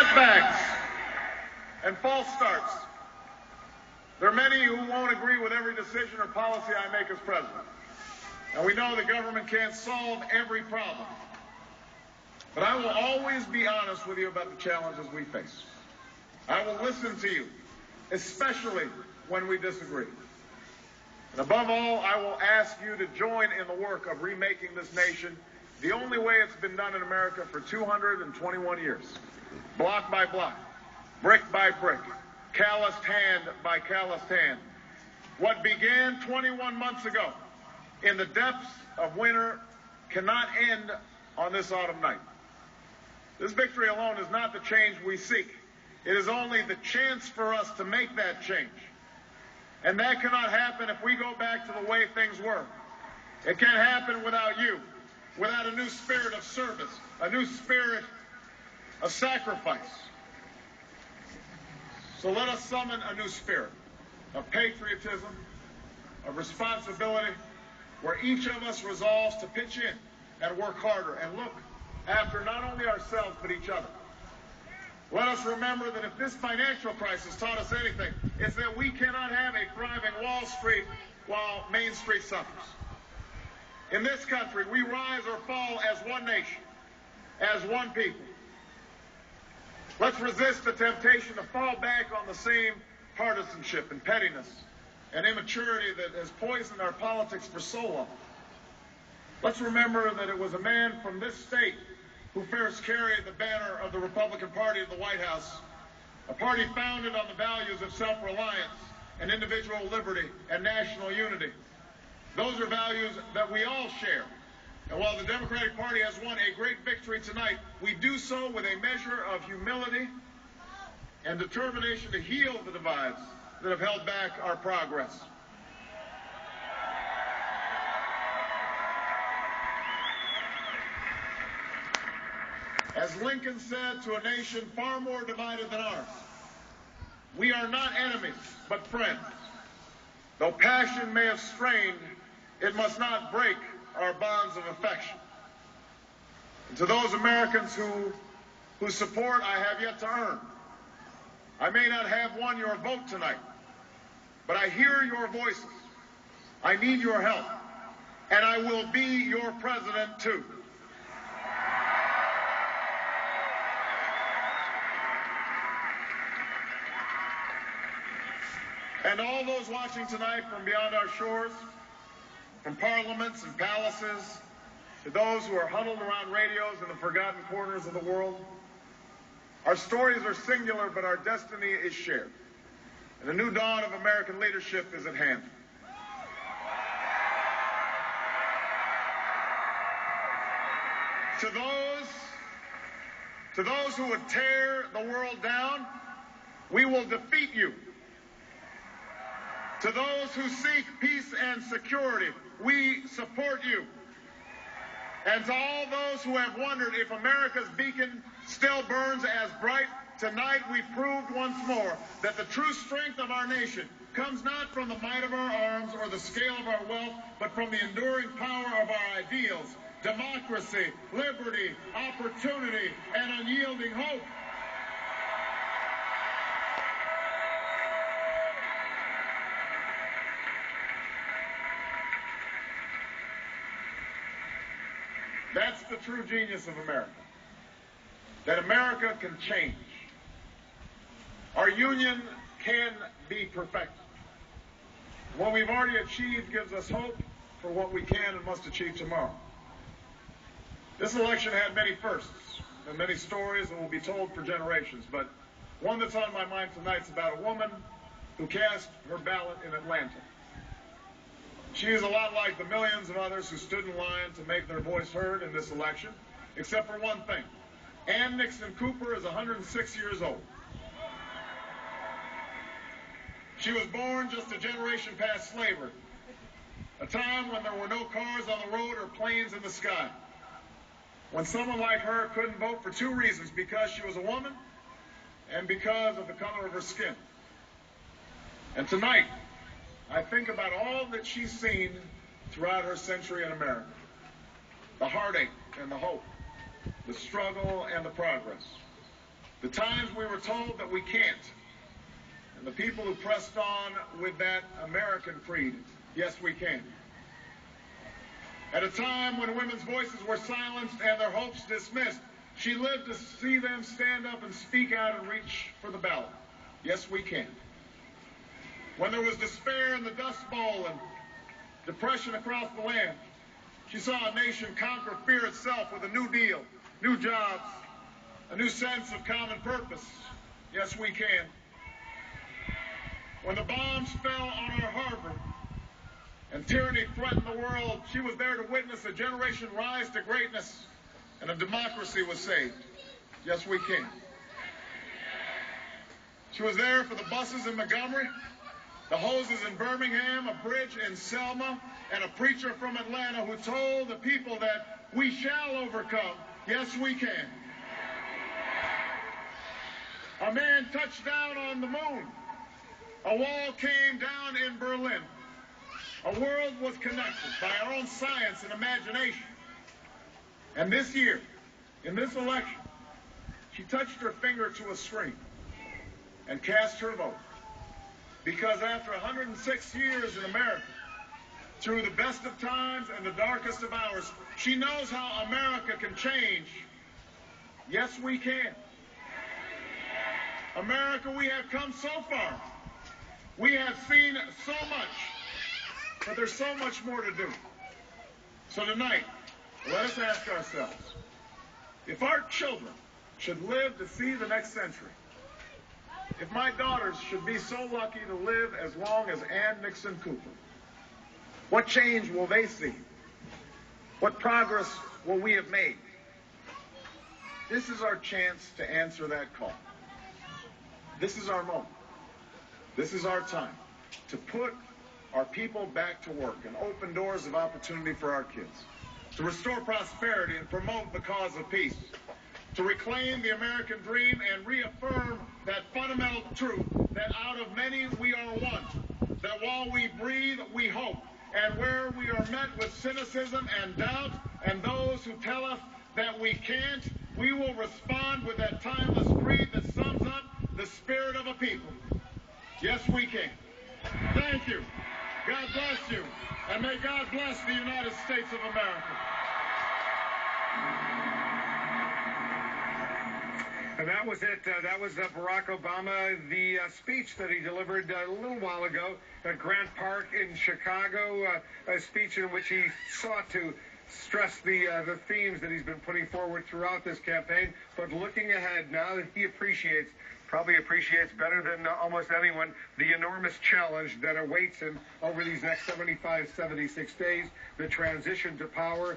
setbacks and false starts. There are many who won't agree with every decision or policy I make as president. And we know the government can't solve every problem. But I will always be honest with you about the challenges we face. I will listen to you, especially when we disagree. And above all, I will ask you to join in the work of remaking this nation the only way it's been done in America for 221 years. Block by block, brick by brick, calloused hand by calloused hand. What began 21 months ago in the depths of winter cannot end on this autumn night. This victory alone is not the change we seek. It is only the chance for us to make that change. And that cannot happen if we go back to the way things were. It can't happen without you, without a new spirit of service, a new spirit of sacrifice. So let us summon a new spirit of patriotism, of responsibility, where each of us resolves to pitch in and work harder and look after not only ourselves but each other. Let us remember that if this financial crisis taught us anything, it's that we cannot have a thriving Wall Street while Main Street suffers. In this country, we rise or fall as one nation, as one people. Let's resist the temptation to fall back on the same partisanship and pettiness and immaturity that has poisoned our politics for so long. Let's remember that it was a man from this state who first carried the banner of the Republican Party in the White House, a party founded on the values of self-reliance and individual liberty and national unity. Those are values that we all share. And while the Democratic Party has won a great victory tonight, we do so with a measure of humility and determination to heal the divides that have held back our progress. As Lincoln said to a nation far more divided than ours, we are not enemies, but friends. Though passion may have strained, it must not break our bonds of affection. And to those Americans whose support I have yet to earn, I may not have won your vote tonight, but I hear your voices. I need your help, and I will be your president too. And all those watching tonight from beyond our shores, from parliaments and palaces, to those who are huddled around radios in the forgotten corners of the world, our stories are singular, but our destiny is shared. And a new dawn of American leadership is at hand. To those who would tear the world down, we will defeat you. To those who seek peace and security, we support you. And to all those who have wondered if America's beacon still burns as bright, tonight we've proved once more that the true strength of our nation comes not from the might of our arms or the scale of our wealth, but from the enduring power of our ideals, democracy, liberty, opportunity, and unyielding hope. That's the true genius of America, that America can change. Our union can be perfected. What we've already achieved gives us hope for what we can and must achieve tomorrow. This election had many firsts and many stories that will be told for generations, but one that's on my mind tonight is about a woman who cast her ballot in Atlanta. She is a lot like the millions of others who stood in line to make their voice heard in this election, except for one thing. Ann Nixon Cooper is 106 years old. She was born just a generation past slavery, a time when there were no cars on the road or planes in the sky, when someone like her couldn't vote for two reasons: because she was a woman and because of the color of her skin. And tonight, I think about all that she's seen throughout her century in America. The heartache and the hope, the struggle and the progress. The times we were told that we can't. And the people who pressed on with that American creed, yes, we can. At a time when women's voices were silenced and their hopes dismissed, she lived to see them stand up and speak out and reach for the ballot. Yes, we can. When there was despair in the Dust Bowl and depression across the land, she saw a nation conquer fear itself with a new deal, new jobs, a new sense of common purpose. Yes, we can. When the bombs fell on our harbor and tyranny threatened the world, she was there to witness a generation rise to greatness and a democracy was saved. Yes, we can. She was there for the buses in Montgomery, the hoses in Birmingham, a bridge in Selma, and a preacher from Atlanta who told the people that we shall overcome. Yes, we can. A man touched down on the moon. A wall came down in Berlin. A world was connected by our own science and imagination. And this year, in this election, she touched her finger to a screen and cast her vote. Because after 106 years in America, through the best of times and the darkest of hours, she knows how America can change. Yes, we can. America, we have come so far. We have seen so much, but there's so much more to do. So tonight, let us ask ourselves, if our children should live to see the next century, if my daughters should be so lucky to live as long as Ann Nixon Cooper, what change will they see? What progress will we have made? This is our chance to answer that call. This is our moment. This is our time to put our people back to work and open doors of opportunity for our kids, to restore prosperity and promote the cause of peace, to reclaim the American dream and reaffirm that fundamental truth that out of many we are one, that while we breathe, we hope, and where we are met with cynicism and doubt and those who tell us that we can't, we will respond with that timeless creed that sums up the spirit of a people. Yes, we can. Thank you. God bless you. And may God bless the United States of America. And that was it. That was Barack Obama, the speech that he delivered a little while ago at Grant Park in Chicago, a speech in which he sought to stress the themes that he's been putting forward throughout this campaign. But looking ahead now, he probably appreciates better than almost anyone the enormous challenge that awaits him over these next 75, 76 days, the transition to power.